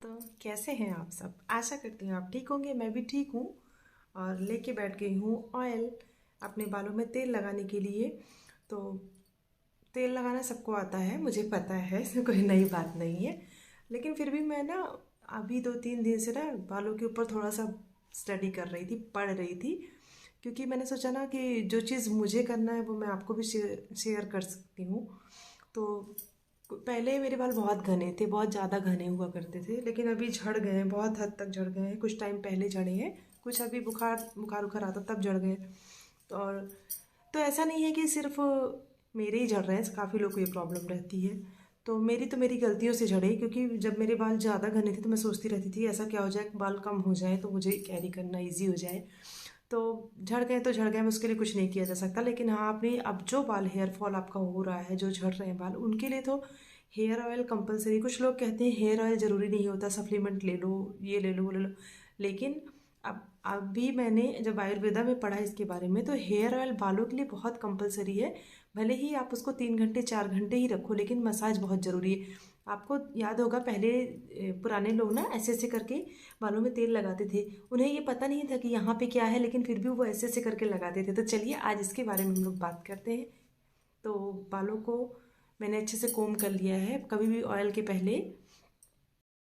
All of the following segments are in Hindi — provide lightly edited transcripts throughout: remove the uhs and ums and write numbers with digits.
तो कैसे हैं आप सब। आशा करती हूँ आप ठीक होंगे। मैं भी ठीक हूँ और लेके बैठ गई हूँ ऑयल अपने बालों में तेल लगाने के लिए। तो तेल लगाना सबको आता है, मुझे पता है, इसमें कोई नई बात नहीं है। लेकिन फिर भी मैं ना अभी 2-3 दिन से ना बालों के ऊपर थोड़ा सा स्टडी कर रही थी, पढ़ रही थी। क्योंकि मैंने सोचा ना कि जो चीज़ मुझे करना है वो मैं आपको भी शेयर कर सकती हूँ। तो पहले मेरे बाल बहुत घने थे, बहुत ज़्यादा घने हुआ करते थे, लेकिन अभी झड़ गए हैं, बहुत हद तक झड़ गए हैं। कुछ टाइम पहले झड़े हैं, कुछ अभी बुखार बुखार उखार आता तब झड़ गए। तो और तो ऐसा नहीं है कि सिर्फ मेरे ही झड़ रहे हैं, काफ़ी लोगों को ये प्रॉब्लम रहती है। तो मेरी गलतियों से झड़े, क्योंकि जब मेरे बाल ज़्यादा घने थे तो मैं सोचती रहती थी ऐसा क्या हो जाए, बाल कम हो जाए तो मुझे कैरी करना ईजी हो जाए। तो झड़ गए तो झड़ गए, उसके लिए कुछ नहीं किया जा सकता। लेकिन हाँ, अपनी अब जो बाल हेयर फॉल आपका हो रहा है, जो झड़ रहे हैं बाल, उनके लिए तो हेयर ऑयल कंपलसरी। कुछ लोग कहते हैं हेयर ऑयल ज़रूरी नहीं होता, सप्लीमेंट ले लो, ये ले लो वो ले लो। लेकिन अभी मैंने जब आयुर्वेदा में पढ़ा इसके बारे में, तो हेयर ऑयल बालों के लिए बहुत कंपलसरी है। भले ही आप उसको 3 घंटे 4 घंटे ही रखो, लेकिन मसाज बहुत ज़रूरी है। आपको याद होगा पहले पुराने लोग ना ऐसे ऐसे करके बालों में तेल लगाते थे। उन्हें ये पता नहीं था कि यहाँ पे क्या है, लेकिन फिर भी वो ऐसे ऐसे करके लगाते थे। तो चलिए आज इसके बारे में हम लोग बात करते हैं। तो बालों को मैंने अच्छे से कोम कर लिया है। कभी भी ऑयल के पहले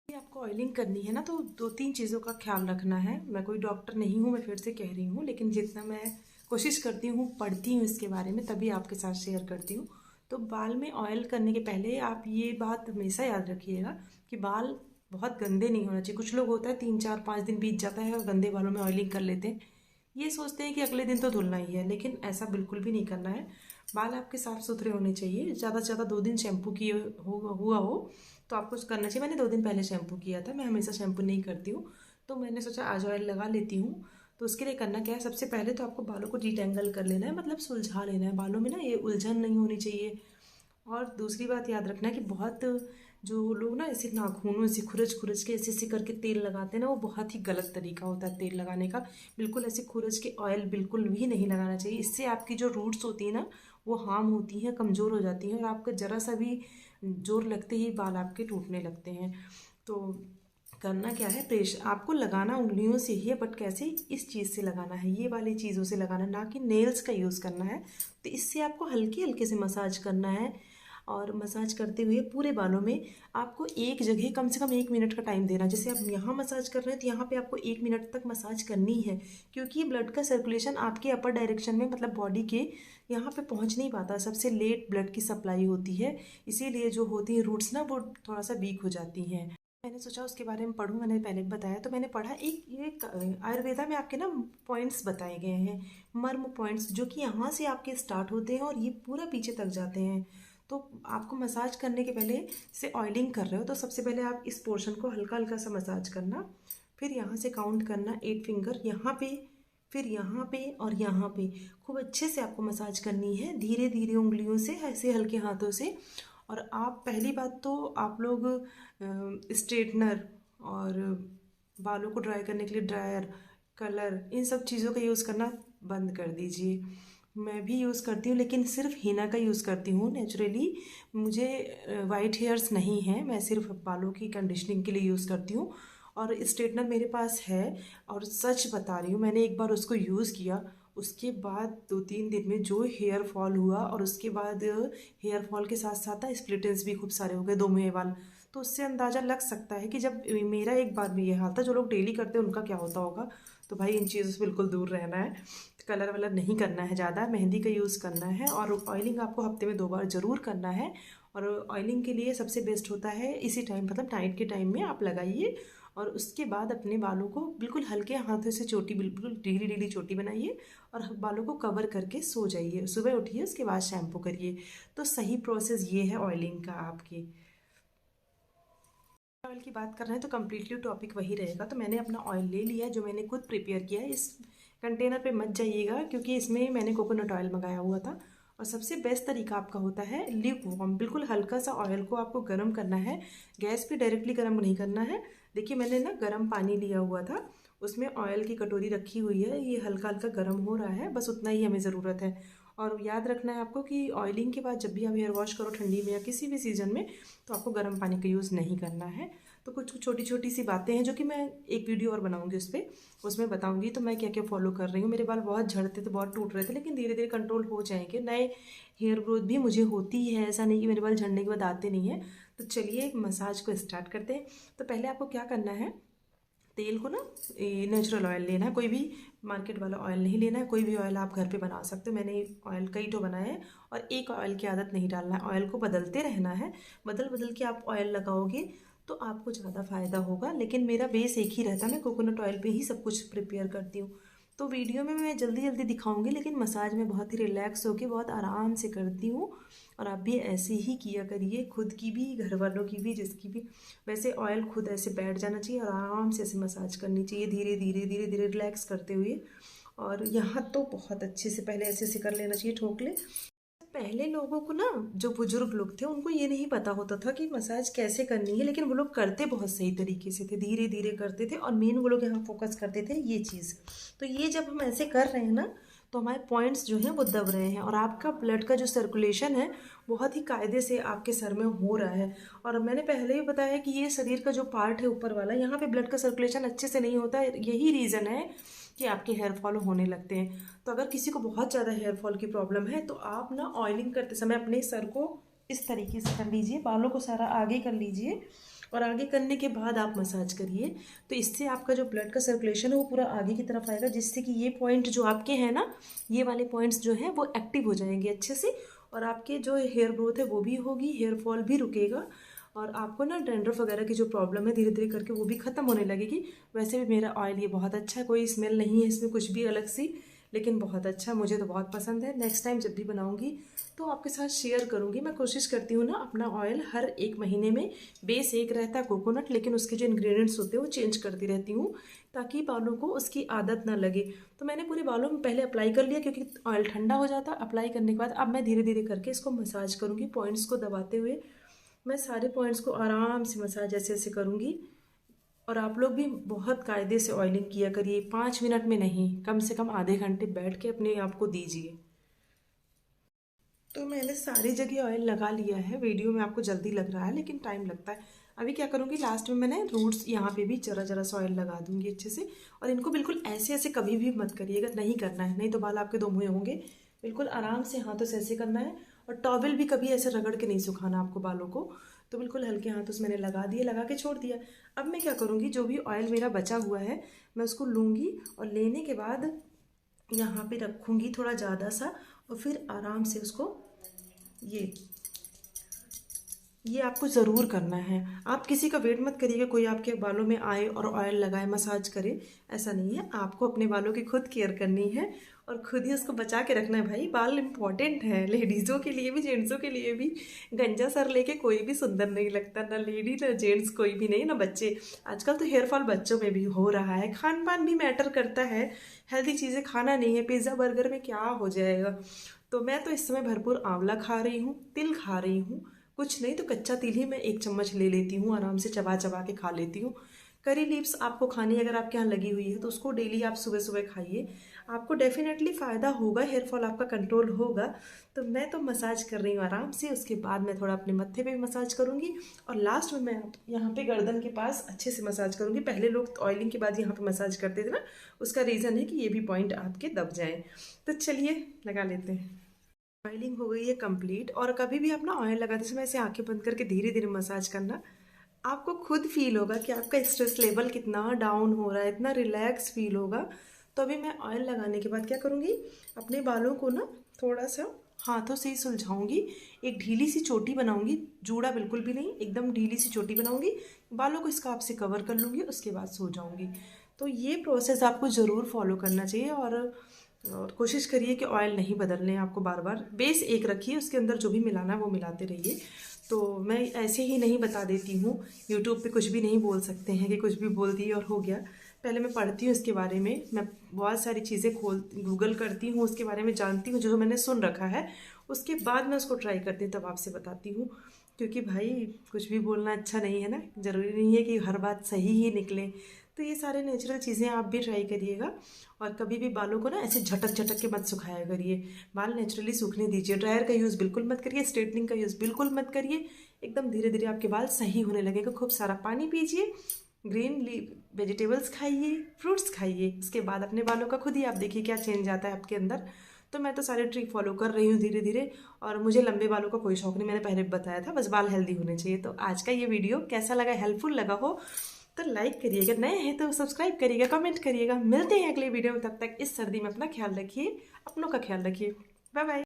यदि आपको ऑयलिंग करनी है ना, तो 2-3 चीज़ों का ख्याल रखना है। मैं कोई डॉक्टर नहीं हूँ, मैं फिर से कह रही हूँ, लेकिन जितना मैं कोशिश करती हूँ, पढ़ती हूँ इसके बारे में, तभी आपके साथ शेयर करती हूँ। तो बाल में ऑयल करने के पहले आप ये बात हमेशा याद रखिएगा कि बाल बहुत गंदे नहीं होना चाहिए। कुछ लोग होता है 3-4-5 दिन बीत जाता है और गंदे बालों में ऑयलिंग कर लेते हैं। ये सोचते हैं कि अगले दिन तो धुलना ही है, लेकिन ऐसा बिल्कुल भी नहीं करना है। बाल आपके साफ़ सुथरे होने चाहिए। ज़्यादा से ज़्यादा 2 दिन शैम्पू किए हुआ हो तो आपको करना चाहिए। मैंने 2 दिन पहले शैम्पू किया था, मैं हमेशा शैम्पू नहीं करती हूँ। तो मैंने सोचा आज ऑयल लगा लेती हूँ। तो उसके लिए करना क्या है, सबसे पहले तो आपको बालों को डिटेंगल कर लेना है, मतलब सुलझा लेना है। बालों में ना ये उलझन नहीं होनी चाहिए। और दूसरी बात याद रखना है कि बहुत जो लोग ना ऐसे नाखूनों से खुरच खुरच के ऐसे ऐसे करके तेल लगाते हैं ना, वो बहुत ही गलत तरीका होता है तेल लगाने का। बिल्कुल ऐसे खुरच के ऑयल बिल्कुल भी नहीं लगाना चाहिए। इससे आपकी जो रूट्स होती है ना, वो हार्म होती हैं, कमज़ोर हो जाती हैं, और आपका ज़रा सा भी जोर लगते ही बाल आपके टूटने लगते हैं। तो करना क्या है, प्रेशर आपको लगाना उंगलियों से ही है, बट कैसे, इस चीज़ से लगाना है, ये वाली चीज़ों से लगाना, ना कि नेल्स का यूज़ करना है। तो इससे आपको हल्के हल्के से मसाज करना है। और मसाज करते हुए पूरे बालों में आपको एक जगह कम से कम 1 मिनट का टाइम देना। जैसे आप यहाँ मसाज कर रहे हैं तो यहाँ पे आपको 1 मिनट तक मसाज करनी है, क्योंकि ब्लड का सर्कुलेशन आपके अपर डायरेक्शन में, मतलब बॉडी के यहाँ पे पहुँच नहीं पाता। सबसे लेट ब्लड की सप्लाई होती है, इसीलिए जो होती है रूट्स ना, वो थोड़ा सा वीक हो जाती हैं। मैंने सोचा उसके बारे में पढ़ूँ, मैंने पहले बताया तो मैंने पढ़ा, एक आयुर्वेदा में आपके ना पॉइंट्स बताए गए हैं, मर्म पॉइंट्स, जो कि यहाँ से आपके स्टार्ट होते हैं और ये पूरा पीछे तक जाते हैं। तो आपको मसाज करने के पहले, से ऑयलिंग कर रहे हो तो सबसे पहले आप इस पोर्शन को हल्का हल्का सा मसाज करना। फिर यहाँ से काउंट करना 8 फिंगर, यहाँ पे, फिर यहाँ पे और यहाँ पे। खूब अच्छे से आपको मसाज करनी है, धीरे धीरे उंगलियों से, ऐसे हल्के हाथों से। और आप पहली बात तो आप लोग स्ट्रेटनर और बालों को ड्राई करने के लिए ड्रायर, कलर, इन सब चीज़ों का यूज़ करना बंद कर दीजिए। मैं भी यूज़ करती हूँ, लेकिन सिर्फ हीना का यूज़ करती हूँ नेचुरली। मुझे वाइट हेयर्स नहीं हैं, मैं सिर्फ बालों की कंडीशनिंग के लिए यूज़ करती हूँ। और स्ट्रेटनर मेरे पास है, और सच बता रही हूँ, मैंने एक बार उसको यूज़ किया, उसके बाद 2-3 दिन में जो हेयर फॉल हुआ, और उसके बाद हेयर फॉल के साथ साथ ना स्प्लिटेंस भी खूब सारे हो गए, 2 मुँहे वाल। तो उससे अंदाज़ा लग सकता है कि जब मेरा एक बार में ये हाल था, जो लोग डेली करते हैं उनका क्या होता होगा। तो भाई इन चीज़ों से बिल्कुल दूर रहना है। कलर वलर नहीं करना है ज़्यादा, मेहंदी का यूज़ करना है। और ऑयलिंग आपको हफ्ते में 2 बार ज़रूर करना है। और ऑयलिंग के लिए सबसे बेस्ट होता है इसी टाइम, मतलब नाइट के टाइम में आप लगाइए। और उसके बाद अपने बालों को बिल्कुल हल्के हाथों से चोटी, बिल्कुल ढीली ढीली चोटी बनाइए और बालों को कवर करके सो जाइए। सुबह उठिए, उसके बाद शैम्पू करिए। तो सही प्रोसेस ये है ऑयलिंग का आपकी। ऑयल की बात कर रहे हैं तो कम्प्लीटली टॉपिक वही रहेगा। तो मैंने अपना ऑयल ले लिया है, जो मैंने खुद प्रिपेयर किया है। इस कंटेनर पे मत जाइएगा, क्योंकि इसमें मैंने कोकोनट ऑयल मंगाया हुआ था। और सबसे बेस्ट तरीका आपका होता है ल्यूक वार्म, बिल्कुल हल्का सा ऑयल को आपको गर्म करना है। गैस पे डायरेक्टली गर्म नहीं करना है। देखिए मैंने ना गर्म पानी लिया हुआ था, उसमें ऑयल की कटोरी रखी हुई है, ये हल्का हल्का गर्म हो रहा है, बस उतना ही हमें ज़रूरत है। और याद रखना है आपको कि ऑयलिंग के बाद जब भी आप हेयर वॉश करो ठंडी में या किसी भी सीज़न में, तो आपको गर्म पानी का यूज़ नहीं करना है। तो कुछ छोटी छोटी सी बातें हैं जो कि मैं एक वीडियो और बनाऊंगी उस पर, उसमें बताऊंगी तो मैं क्या क्या फॉलो कर रही हूँ। मेरे बाल बहुत झड़ते थे, बहुत टूट रहे थे, लेकिन धीरे धीरे कंट्रोल हो जाएंगे। नए हेयर ग्रोथ भी मुझे होती है, ऐसा नहीं कि मेरे बाल झड़ने के बाद आते नहीं है। तो चलिए मसाज को स्टार्ट करते हैं। तो पहले आपको क्या करना है, तेल को ना नेचुरल ऑयल लेना है, कोई भी मार्केट वाला ऑयल नहीं लेना है। कोई भी ऑयल आप घर पे बना सकते हो, मैंने ऑयल कई तो बनाए हैं। और एक ऑयल की आदत नहीं डालना है, ऑयल को बदलते रहना है। बदल बदल के आप ऑयल लगाओगे तो आपको ज़्यादा फायदा होगा। लेकिन मेरा बेस एक ही रहता है, मैं कोकोनट ऑयल पे ही सब कुछ प्रिपेयर करती हूँ। तो वीडियो में मैं जल्दी जल्दी दिखाऊंगी, लेकिन मसाज में बहुत ही रिलैक्स होकर बहुत आराम से करती हूँ। और आप भी ऐसे ही किया करिए, खुद की भी, घर वालों की भी, जिसकी भी। वैसे ऑयल खुद ऐसे बैठ जाना चाहिए और आराम से ऐसे मसाज करनी चाहिए, धीरे धीरे धीरे धीरे रिलैक्स करते हुए। और यहाँ तो बहुत अच्छे से पहले ऐसे ऐसे कर लेना चाहिए, ठोकले। पहले लोगों को ना, जो बुजुर्ग लोग थे, उनको ये नहीं पता होता था कि मसाज कैसे करनी है, लेकिन वो लोग करते बहुत सही तरीके से थे, धीरे धीरे करते थे। और मेन वो लोग यहाँ फोकस करते थे ये चीज़। तो ये जब हम ऐसे कर रहे हैं ना, तो हमारे पॉइंट्स जो हैं वो दब रहे हैं, और आपका ब्लड का जो सर्कुलेशन है बहुत ही कायदे से आपके सर में हो रहा है। और मैंने पहले ही बताया कि ये शरीर का जो पार्ट है ऊपर वाला, यहाँ पे ब्लड का सर्कुलेशन अच्छे से नहीं होता है। यही रीज़न है कि आपके हेयर फॉल होने लगते हैं। तो अगर किसी को बहुत ज़्यादा हेयर फॉल की प्रॉब्लम है, तो आप ना ऑयलिंग करते समय अपने सर को इस तरीके से कर लीजिए, बालों को सारा आगे कर लीजिए, और आगे करने के बाद आप मसाज करिए। तो इससे आपका जो ब्लड का सर्कुलेशन है वो पूरा आगे की तरफ आएगा, जिससे कि ये पॉइंट जो आपके हैं ना, ये वाले पॉइंट्स जो हैं वो एक्टिव हो जाएंगे अच्छे से। और आपके जो हेयर ग्रोथ है वो भी होगी, हेयर फॉल भी रुकेगा, और आपको ना डैंड्रफ वगैरह की जो प्रॉब्लम है धीरे धीरे करके वो भी ख़त्म होने लगेगी। वैसे भी मेरा ऑयल ये बहुत अच्छा है, कोई स्मेल नहीं है इसमें कुछ भी अलग सी, लेकिन बहुत अच्छा है, मुझे तो बहुत पसंद है। नेक्स्ट टाइम जब भी बनाऊंगी तो आपके साथ शेयर करूंगी। मैं कोशिश करती हूँ ना अपना ऑयल हर एक महीने में, बेस एक रहता है कोकोनट, लेकिन उसके जो इंग्रेडिएंट्स होते हैं वो चेंज करती रहती हूँ, ताकि बालों को उसकी आदत ना लगे। तो मैंने पूरे बालों में पहले अप्लाई कर लिया, क्योंकि ऑयल ठंडा हो जाता है। अप्लाई करने के बाद अब मैं धीरे धीरे करके इसको मसाज करूँगी, पॉइंट्स को दबाते हुए। मैं सारे पॉइंट्स को आराम से मसाज ऐसे ऐसे करूँगी। और आप लोग भी बहुत कायदे से ऑयलिंग किया करिए, 5 मिनट में नहीं, कम से कम आधे घंटे बैठ के अपने आप को दीजिए। तो मैंने सारी जगह ऑयल लगा लिया है, वीडियो में आपको जल्दी लग रहा है लेकिन टाइम लगता है। अभी क्या करूँगी, लास्ट में मैंने रूट्स यहाँ पे भी जरा जरा सा ऑयल लगा दूंगी अच्छे से। और इनको बिल्कुल ऐसे ऐसे कभी भी मत करिएगा, नहीं करना है, नहीं तो बाल आपके दो मुँहे होंगे। बिल्कुल आराम से हाथों से ऐसे करना है। और टॉवल भी कभी ऐसे रगड़ के नहीं सुखाना आपको बालों को। तो बिल्कुल हल्के हाथों से मैंने लगा दिया, लगा के छोड़ दिया। अब मैं क्या करूँगी, जो भी ऑयल मेरा बचा हुआ है मैं उसको लूँगी, और लेने के बाद यहाँ पे रखूँगी थोड़ा ज़्यादा सा, और फिर आराम से उसको ये आपको ज़रूर करना है। आप किसी का वेट मत करिएगा कोई आपके बालों में आए और ऑयल लगाए, मसाज करे, ऐसा नहीं है। आपको अपने बालों की खुद केयर करनी है और खुद ही उसको बचा के रखना है। भाई बाल इंपॉर्टेंट है, लेडीज़ों के लिए भी जेंट्सों के लिए भी। गंजा सर लेके कोई भी सुंदर नहीं लगता, ना लेडी ना जेंट्स, कोई भी नहीं, ना बच्चे। आजकल तो हेयर फॉल बच्चों में भी हो रहा है। खान पान भी मैटर करता है, हेल्दी चीज़ें खाना नहीं है, पिज़्ज़ा बर्गर में क्या हो जाएगा। तो मैं तो इस समय भरपूर आंवला खा रही हूँ, तिल खा रही हूँ। कुछ नहीं तो कच्चा तिल ही मैं 1 चम्मच ले लेती हूँ, आराम से चबा चबा के खा लेती हूँ। करी लीव्स आपको खानी है, अगर आपके यहाँ लगी हुई है तो उसको डेली आप सुबह सुबह खाइए, आपको डेफिनेटली फ़ायदा होगा, हेयर फॉल आपका कंट्रोल होगा। तो मैं तो मसाज कर रही हूँ आराम से, उसके बाद मैं थोड़ा अपने मत्थे पे भी मसाज करूँगी, और लास्ट में मैं यहाँ पे गर्दन के पास अच्छे से मसाज करूँगी। पहले लोग ऑयलिंग के बाद यहाँ पे मसाज करते थे ना, उसका रीज़न है कि ये भी पॉइंट आपके दब जाएँ। तो चलिए लगा लेते हैं। ऑयलिंग हो गई है कंप्लीट। और कभी भी आप ना ऑयल लगाते समय ऐसे आंखें बंद करके धीरे धीरे मसाज करना, आपको खुद फील होगा कि आपका स्ट्रेस लेवल कितना डाउन हो रहा है, इतना रिलैक्स फील होगा। तो अभी मैं ऑयल लगाने के बाद क्या करूँगी, अपने बालों को ना थोड़ा सा हाथों से ही सुलझाऊंगी, एक ढीली सी चोटी बनाऊंगी, जूड़ा बिल्कुल भी नहीं, एकदम ढीली सी चोटी बनाऊंगी, बालों को स्कार्फ से कवर कर लूँगी, उसके बाद सो जाऊँगी। तो ये प्रोसेस आपको ज़रूर फॉलो करना चाहिए। और कोशिश करिए कि ऑयल नहीं बदलने हैं आपको बार बार, बेस एक रखिए, उसके अंदर जो भी मिलाना है वो मिलाते रहिए। तो मैं ऐसे ही नहीं बता देती हूँ, यूट्यूब पे कुछ भी नहीं बोल सकते हैं कि कुछ भी बोल दी और हो गया। पहले मैं पढ़ती हूँ इसके बारे में, मैं बहुत सारी चीज़ें गूगल करती हूँ, उसके बारे में जानती हूँ, जो मैंने सुन रखा है उसके बाद मैं उसको ट्राई करती हूँ, तब आपसे बताती हूँ। क्योंकि भाई कुछ भी बोलना अच्छा नहीं है ना, ज़रूरी नहीं है कि हर बात सही ही निकले। तो ये सारे नेचुरल चीज़ें आप भी ट्राई करिएगा। और कभी भी बालों को ना ऐसे झटक झटक के मत सुखाया करिए, बाल नेचुरली सूखने दीजिए। ड्रायर का यूज़ बिल्कुल मत करिए, स्ट्रेटनिंग का यूज़ बिल्कुल मत करिए। एकदम धीरे धीरे आपके बाल सही होने लगेगा। खूब सारा पानी पीजिए, ग्रीन वेजिटेबल्स खाइए, फ्रूट्स खाइए। उसके बाद अपने बालों का खुद ही आप देखिए क्या चेंज आता है आपके अंदर। तो मैं तो सारे ट्रिक फॉलो कर रही हूँ धीरे धीरे, और मुझे लंबे बालों का कोई शौक नहीं, मैंने पहले भी बताया था, बस बाल हेल्दी होने चाहिए। तो आज का ये वीडियो कैसा लगा, हेल्पफुल लगा हो तो लाइक करिएगा, नए हैं तो सब्सक्राइब करिएगा, कमेंट करिएगा। मिलते हैं अगले वीडियो में, तब तक इस सर्दी में अपना ख्याल रखिए, अपनों का ख्याल रखिए। Bye bye.